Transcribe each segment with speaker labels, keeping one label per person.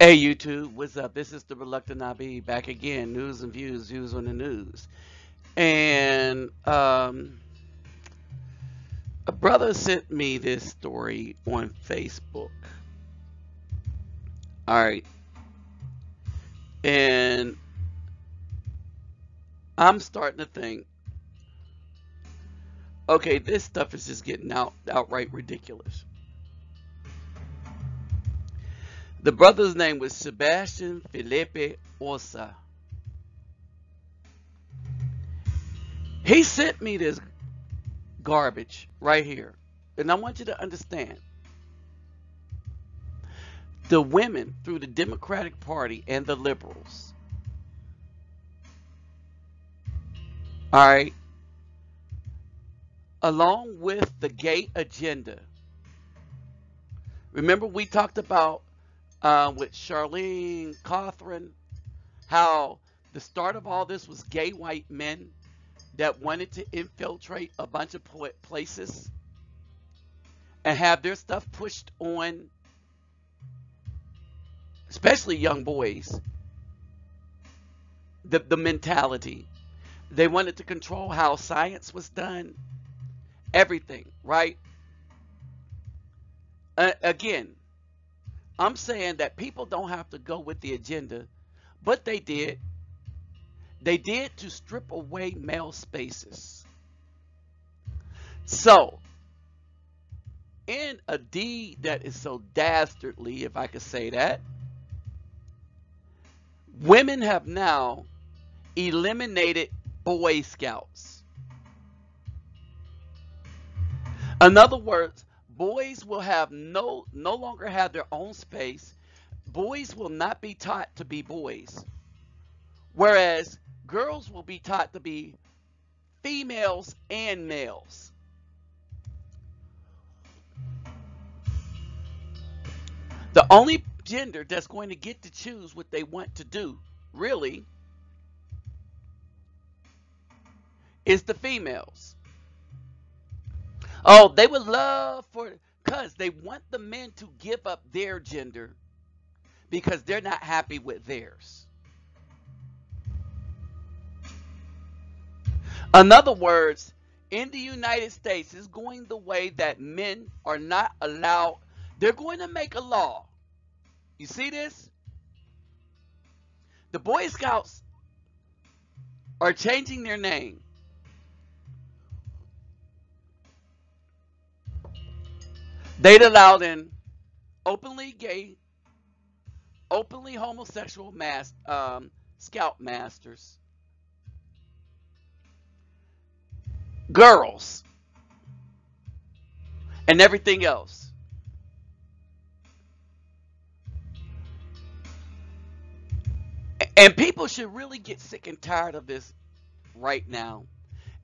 Speaker 1: Hey YouTube, what's up? This is the Reluctant IB back again. News and views on the news. And a brother sent me this story on Facebook. All right, and I'm starting to think, okay, this stuff is just getting outright ridiculous. The brother's name was Sebastian Felipe Osa. He sent me this garbage right here, and I want you to understand. The women through the Democratic Party and the liberals, all right, along with the gay agenda. Remember, we talked about with Charlene Cothran how the start of all this was gay white men that wanted to infiltrate a bunch of places and have their stuff pushed on, especially young boys. The mentality. They wanted to control how science was done, everything, right? Again, I'm saying that people don't have to go with the agenda, but they did. They did to strip away male spaces. So, in a deed that is so dastardly, if I could say that, women have now eliminated Boy Scouts. In other words, boys will have no longer have their own space. Boys will not be taught to be boys, whereas girls will be taught to be females and males. The only gender that's going to get to choose what they want to do, really, is the females. Oh, they would love for, because they want the men to give up their gender because they're not happy with theirs. In other words, in the United States, it's going the way that men are not allowed. They're going to make a law. You see this? The Boy Scouts are changing their name. They'd allowed in openly gay, openly homosexual scout masters, girls, and everything else. And people should really get sick and tired of this right now.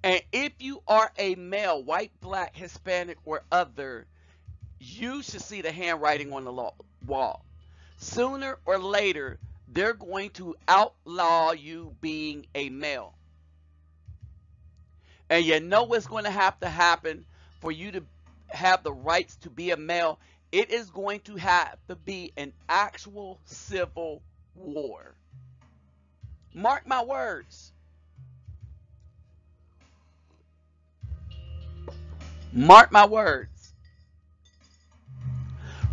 Speaker 1: And if you are a male, white, black, Hispanic, or other, you should see the handwriting on the wall. Sooner or later, they're going to outlaw you being a male. And you know what's going to have to happen for you to have the rights to be a male? It is going to have to be an actual civil war. Mark my words. Mark my words.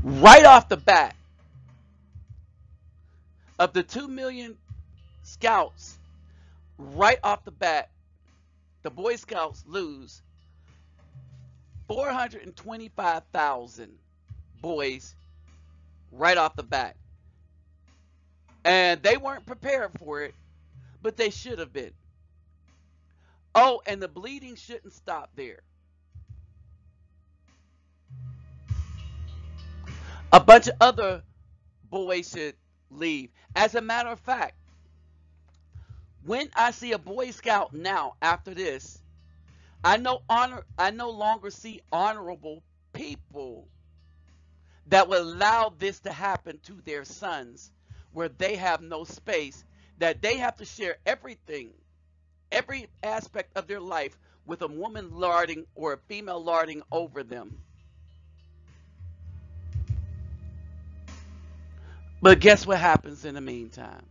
Speaker 1: Right off the bat, of the 2 million scouts, right off the bat, the Boy Scouts lose 425,000 boys right off the bat. And they weren't prepared for it, but they should have been. Oh, and the bleeding shouldn't stop there. A bunch of other boys should leave. As a matter of fact, when I see a Boy Scout now after this, I no longer see honorable people that will allow this to happen to their sons, where they have no space, that they have to share everything, every aspect of their life with a woman lording or a female lording over them. But guess what happens in the meantime?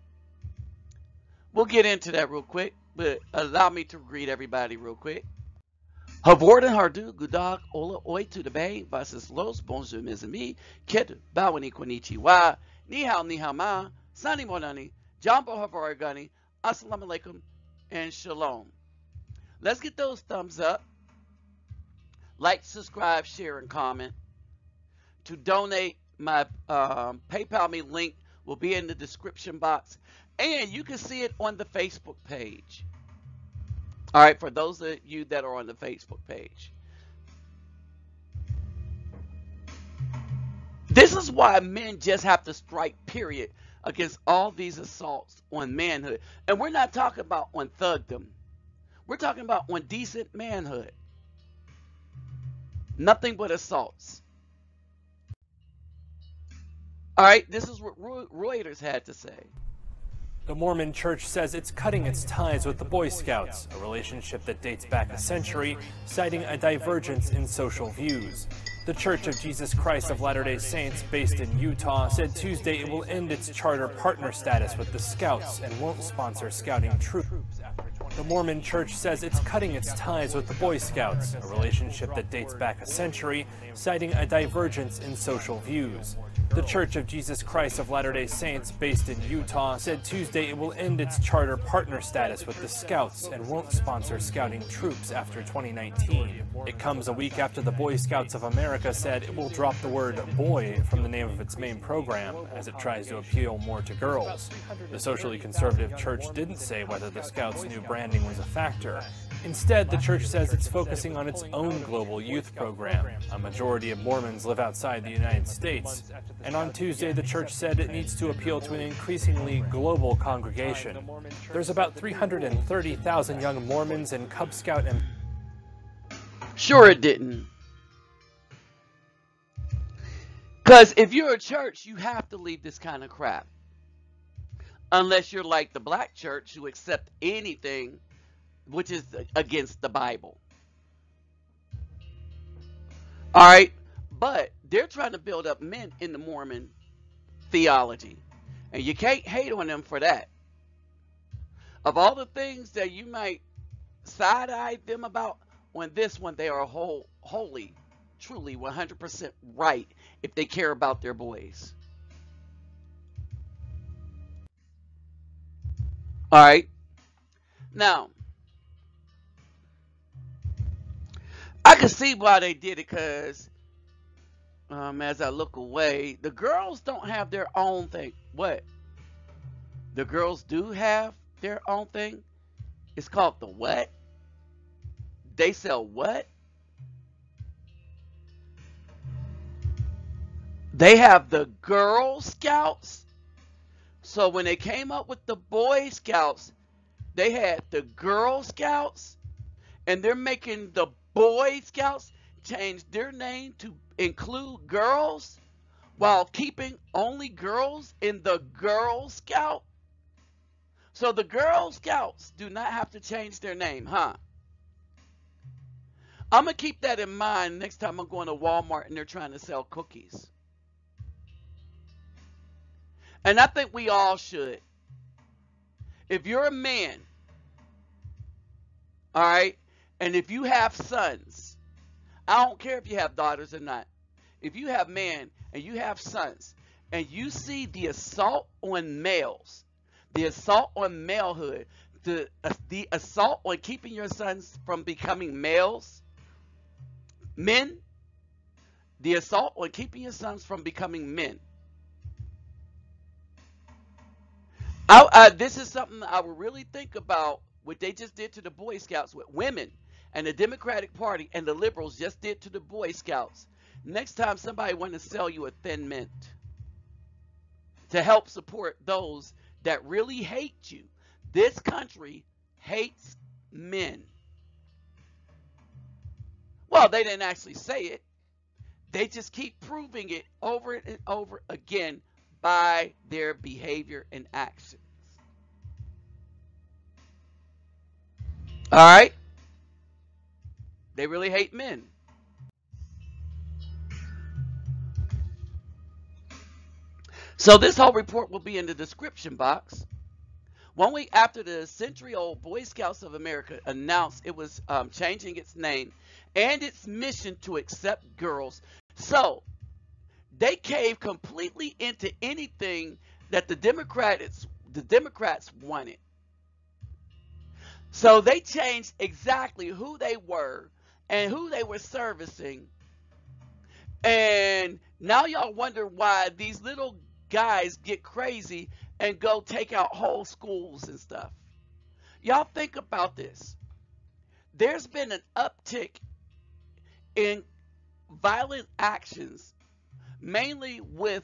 Speaker 1: We'll get into that real quick, but allow me to greet everybody real quick. Havorden hardu gudag ola oi to the bay versus los bonjour mes amis ket bawani konnichiwa ni hao ma sani monani jambo havaragani assalamu alaikum and shalom. Let's get those thumbs up, like, subscribe, share, and comment. To donate, my PayPal me link will be in the description box, and you can see it on the Facebook page. All right, for those of you that are on the Facebook page. This is why men just have to strike period against all these assaults on manhood. And we're not talking about on thugdom. We're talking about on decent manhood. Nothing but assaults. All right, this is what Reuters had to say.
Speaker 2: The Mormon Church says it's cutting its ties with the Boy Scouts, a relationship that dates back a century, citing a divergence in social views. The Church of Jesus Christ of Latter-day Saints, based in Utah, said Tuesday it will end its charter partner status with the Scouts and won't sponsor scouting troops. The Mormon Church says it's cutting its ties with the Boy Scouts, a relationship that dates back a century, citing a divergence in social views. The Church of Jesus Christ of Latter-day Saints, based in Utah, said Tuesday it will end its charter partner status with the Scouts and won't sponsor scouting troops after 2019. It comes a week after the Boy Scouts of America said it will drop the word boy from the name of its main program as it tries to appeal more to girls. The socially conservative church didn't say whether the Scouts' new branding was a factor. Instead, the church says it's focusing on its own global youth program. A majority of Mormons live outside the United States. And on Tuesday, the church said it needs to appeal to an increasingly global congregation. There's about 330,000 young Mormons and Cub Scout and...
Speaker 1: Sure it didn't. Because if you're a church, you have to leave this kind of crap. Unless you're like the black church who accept anything which is against the Bible. All right, but they're trying to build up men in the Mormon theology, and you can't hate on them for that. Of all the things that you might side-eye them about, on this one they are wholly, truly 100% right if they care about their boys. All right, now I can see why they did it, because as I look away, the girls don't have their own thing. What? The girls do have their own thing? It's called the what? They sell what? They have the Girl Scouts. So when they came up with the Boy Scouts, they had the Girl Scouts, and they're making the Boy Scouts change their name to include girls while keeping only girls in the Girl Scout. So the Girl Scouts do not have to change their name, huh? I'm going to keep that in mind next time I'm going to Walmart and they're trying to sell cookies. And I think we all should. If you're a man, all right, and if you have sons, I don't care if you have daughters or not. If you have men and you have sons, and you see the assault on males, the assault on malehood, the assault on keeping your sons from becoming men, the assault on keeping your sons from becoming men. This is something I would really think about, what they just did to the Boy Scouts with women, and the Democratic Party and the liberals just did to the Boy Scouts. Next time somebody wants to sell you a Thin Mint to help support those that really hate you. This country hates men. Well, they didn't actually say it. They just keep proving it over and over again by their behavior and actions. All right? They really hate men. So this whole report will be in the description box. 1 week after the century-old Boy Scouts of America announced it was changing its name and its mission to accept girls, so they caved completely into anything that the Democrats wanted. So they changed exactly who they were and who they were servicing. And now y'all wonder why these little guys get crazy and go take out whole schools and stuff. Y'all think about this. There's been an uptick in violent actions, mainly with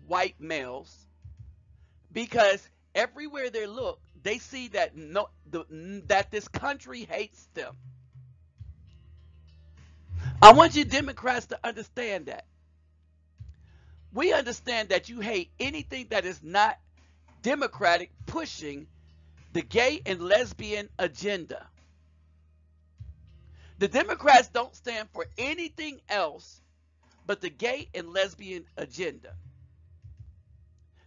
Speaker 1: white males, because everywhere they look, they see that that this country hates them. I want you Democrats to understand that. We understand that you hate anything that is not Democratic pushing the gay and lesbian agenda. The Democrats don't stand for anything else but the gay and lesbian agenda.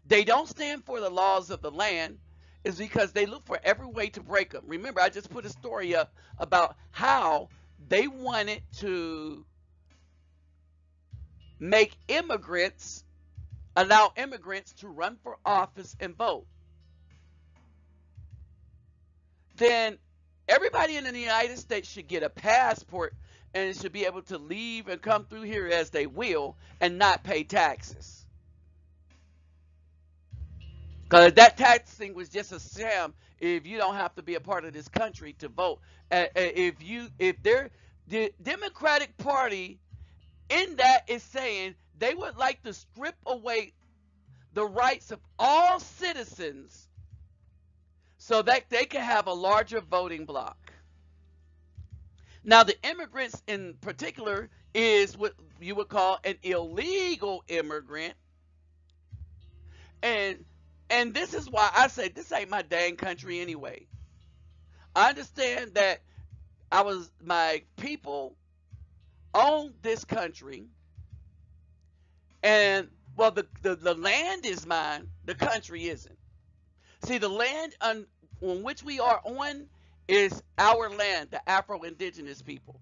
Speaker 1: They don't stand for the laws of the land is because they look for every way to break them. Remember, I just put a story up about how they wanted to make immigrants, allow immigrants to run for office and vote. Then everybody in the United States should get a passport and should be able to leave and come through here as they will and not pay taxes. Because that tax thing was just a sham if you don't have to be a part of this country to vote. The Democratic Party in that is saying they would like to strip away the rights of all citizens so that they can have a larger voting bloc. Now, the immigrants in particular is what you would call an illegal immigrant. And this is why I say this ain't my dang country anyway. I understand that my people own this country, and well, the land is mine, the country isn't. See, the land on which we are on is our land, the Afro-Indigenous people.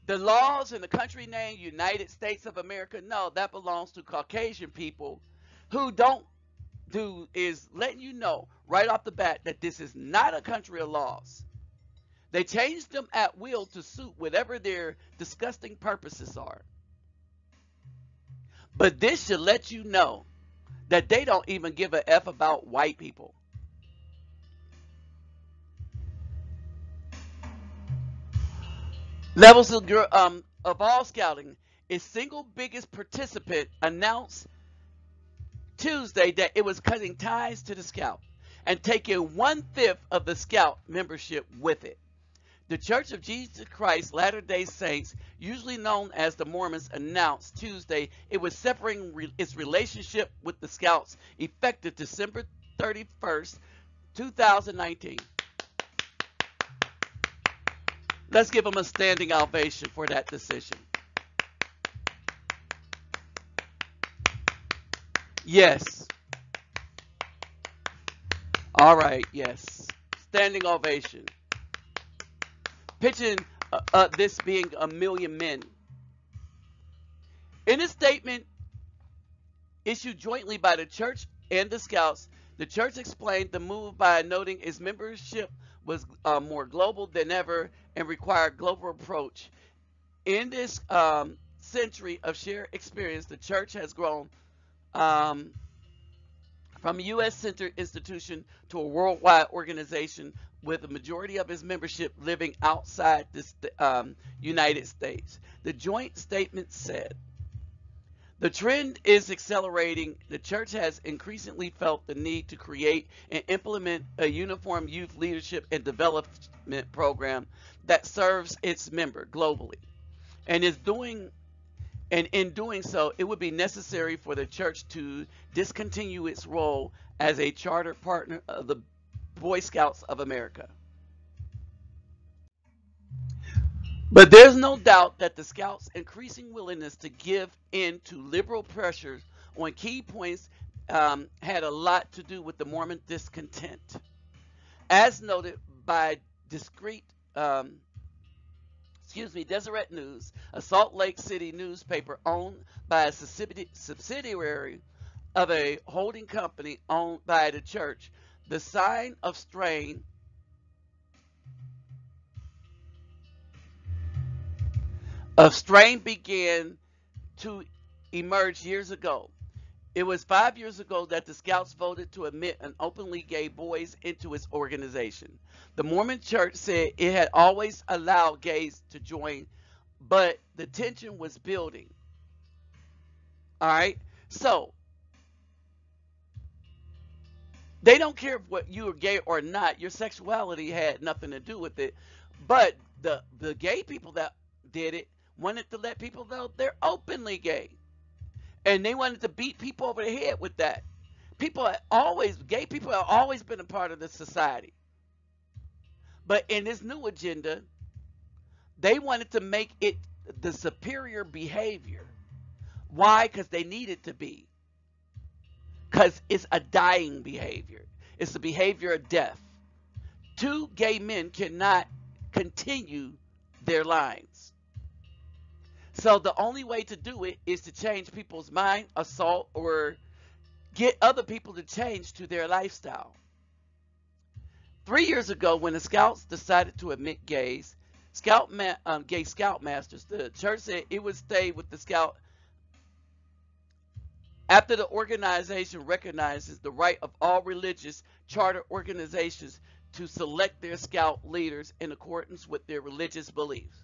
Speaker 1: The laws in the country name United States of America, no, that belongs to Caucasian people who don't do is letting you know right off the bat that this is not a country of laws. They changed them at will to suit whatever their disgusting purposes are. But this should let you know that they don't even give a F about white people. Levels of all scouting, its single biggest participant announced Tuesday that it was cutting ties to the Scout and taking 1/5 of the Scout membership with it. The Church of Jesus Christ Latter-day Saints, usually known as the Mormons, announced Tuesday it was separating its relationship with the Scouts effective December 31st, 2019. Let's give them a standing ovation for that decision. Yes. All right, yes. Standing ovation. Pitching this being 1,000,000 men. In a statement issued jointly by the church and the Scouts, the church explained the move by noting its membership was more global than ever and required global approach. In this century of shared experience, the church has grown from a U.S.-centered institution to a worldwide organization with a majority of its membership living outside the United States. The joint statement said, the trend is accelerating. The church has increasingly felt the need to create and implement a uniform youth leadership and development program that serves its member globally. And in doing so, it would be necessary for the church to discontinue its role as a charter partner of the Boy Scouts of America. But there's no doubt that the Scouts' increasing willingness to give in to liberal pressures on key points had a lot to do with the Mormon discontent. As noted by discrete, Deseret News, a Salt Lake City newspaper owned by a subsidiary of a holding company owned by the church, the sign of strain began to emerge years ago. It was 5 years ago that the Scouts voted to admit an openly gay boys into its organization. The Mormon Church said it had always allowed gays to join, but the tension was building. All right? So, they don't care if you are gay or not. Your sexuality had nothing to do with it. But the gay people that did it wanted to let people know they're openly gay. And they wanted to beat people over the head with that. Gay people have always been a part of the society. But in this new agenda, they wanted to make it the superior behavior. Why? Because they need it to be. Because it's a dying behavior. It's the behavior of death. Two gay men cannot continue their lines. So the only way to do it is to change people's mind, assault, or get other people to change to their lifestyle. 3 years ago, when the Scouts decided to admit gay Scoutmasters, the church said it would stay with the Scout after the organization recognizes the right of all religious charter organizations to select their Scout leaders in accordance with their religious beliefs.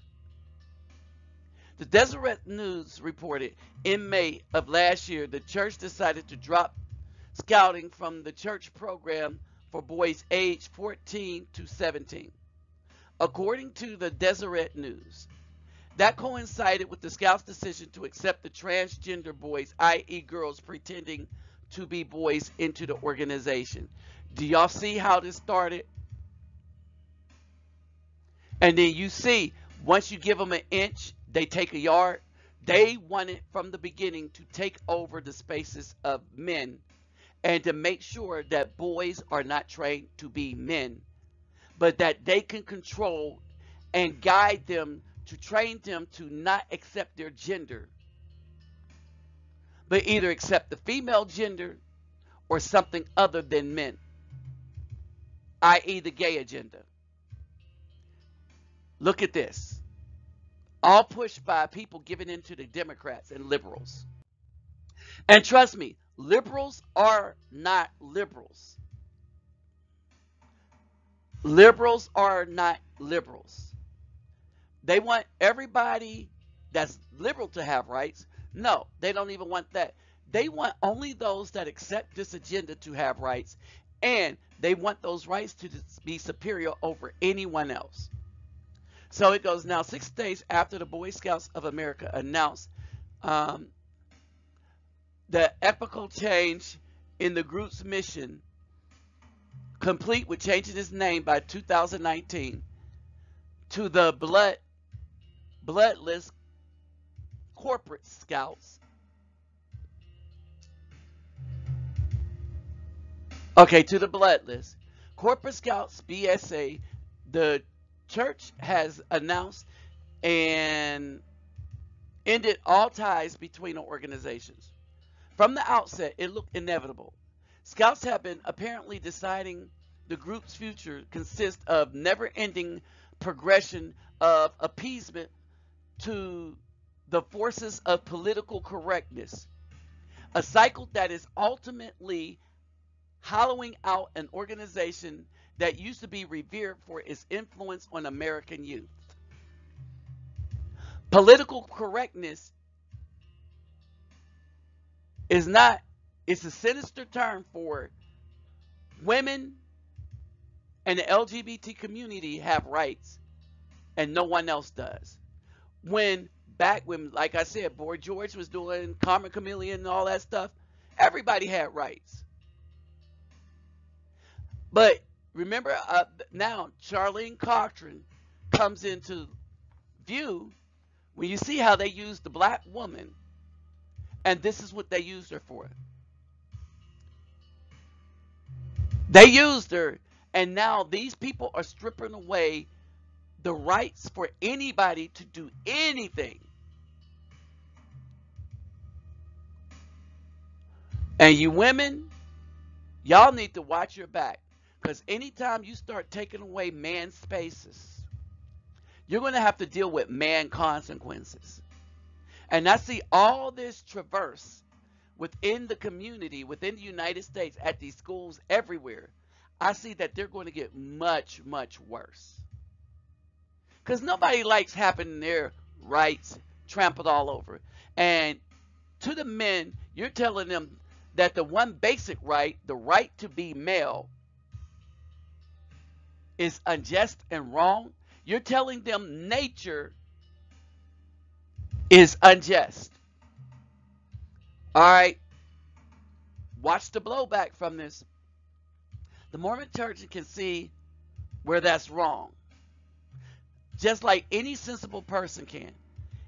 Speaker 1: The Deseret News reported in May of last year the church decided to drop scouting from the church program for boys aged 14 to 17. According to the Deseret News, that coincided with the Scouts' decision to accept the transgender boys, i.e. girls pretending to be boys, into the organization. Do y'all see how this started? And then you see, once you give them an inch, they take a yard. They wanted from the beginning to take over the spaces of men and to make sure that boys are not trained to be men, but that they can control and guide them, to train them to not accept their gender, but either accept the female gender or something other than men, i.e. the gay agenda. Look at this. All pushed by people giving in to the Democrats and liberals. And trust me, liberals are not liberals. Liberals are not liberals. They want everybody that's liberal to have rights. No, they don't even want that. They want only those that accept this agenda to have rights, and they want those rights to be superior over anyone else. So it goes now 6 days after the Boy Scouts of America announced the epochal change in the group's mission, complete with changing its name by 2019 to the Bloodless Corporate Scouts. Okay, to the Bloodless Corporate Scouts, BSA, the church has announced and ended all ties between the organizations. From the outset, it looked inevitable. Scouts have been apparently deciding the group's future consists of never-ending progression of appeasement to the forces of political correctness, a cycle that is ultimately hollowing out an organization that used to be revered for its influence on American youth. Political correctness is not, it's a sinister term for women and the LGBT community have rights and no one else does. When like I said, Boy George was doing Carmen Chameleon and all that stuff, everybody had rights. But remember, now Charlene Cochran comes into view when you see how they used the black woman, and this is what they used her for. They used her, and now these people are stripping away the rights for anybody to do anything. And you women, y'all need to watch your back, because anytime you start taking away man's spaces, you're going to have to deal with man consequences. And I see all this traverse within the community, within the United States, at these schools everywhere. I see that they're going to get much, much worse. Because nobody likes having their rights trampled all over. And to the men, you're telling them that the one basic right, the right to be male, is unjust and wrong. You're telling them nature is unjust. All right. Watch the blowback from this. The Mormon Church can see where that's wrong, just like any sensible person can.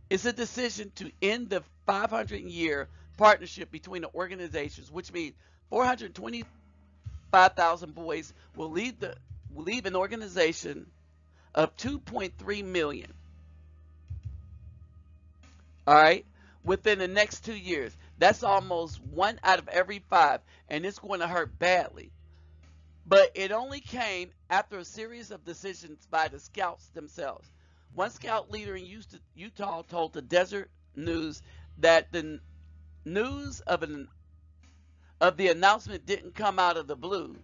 Speaker 1: It's a decision to end the 500-year partnership between the organizations, which means 425,000 boys will leave an organization of 2.3 million. All right, within the next 2 years. That's almost 1 out of every 5, and it's going to hurt badly. But it only came after a series of decisions by the scouts themselves. One scout leader in Utah told the Desert News that the news of the announcement didn't come out of the blue,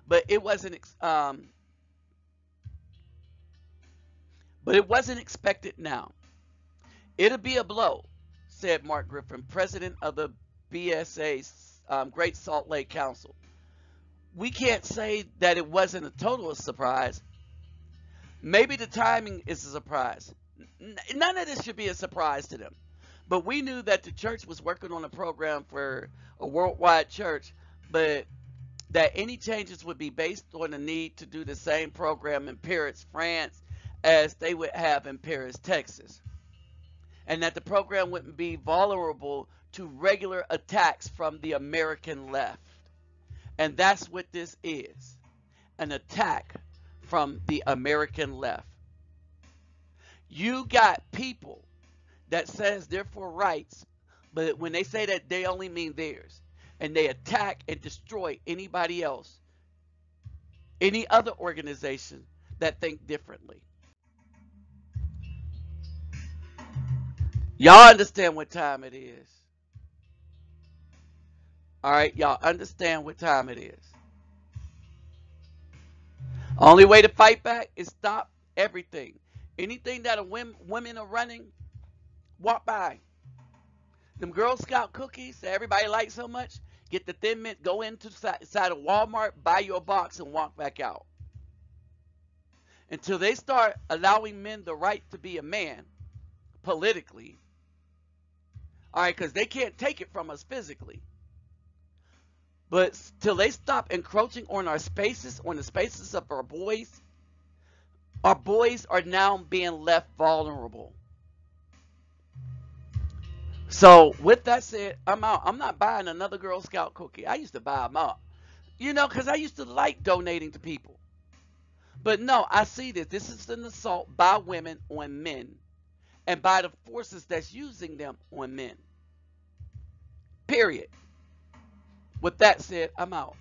Speaker 1: but it wasn't expected now. It'll be a blow, said Mark Griffin, president of the BSA's Great Salt Lake Council. We can't say that it wasn't a total surprise. Maybe the timing is a surprise. None of this should be a surprise to them. But we knew that the church was working on a program for a worldwide church, but that any changes would be based on the need to do the same program in Paris, France, as they would have in Paris, Texas. And that the program wouldn't be vulnerable to regular attacks from the American left. And that's what this is, an attack from the American left. You got people that says they're for rights, but when they say that, they only mean theirs. And they attack and destroy anybody else, any other organization that think differently. Y'all understand what time it is. All right, y'all understand what time it is. Only way to fight back is stop everything. Anything that women are running, walk by. Them Girl Scout cookies that everybody likes so much, get the Thin Mint, go inside of Walmart, buy your box, and walk back out. Until they start allowing men the right to be a man, politically. All right, because they can't take it from us physically. But till they stop encroaching on our spaces, on the spaces of our boys are now being left vulnerable. So with that said, I'm out. I'm not buying another Girl Scout cookie. I used to buy them up, because I used to like donating to people. But no, I see this. This is an assault by women on men and by the forces that's using them on men. Period. With that said, I'm out.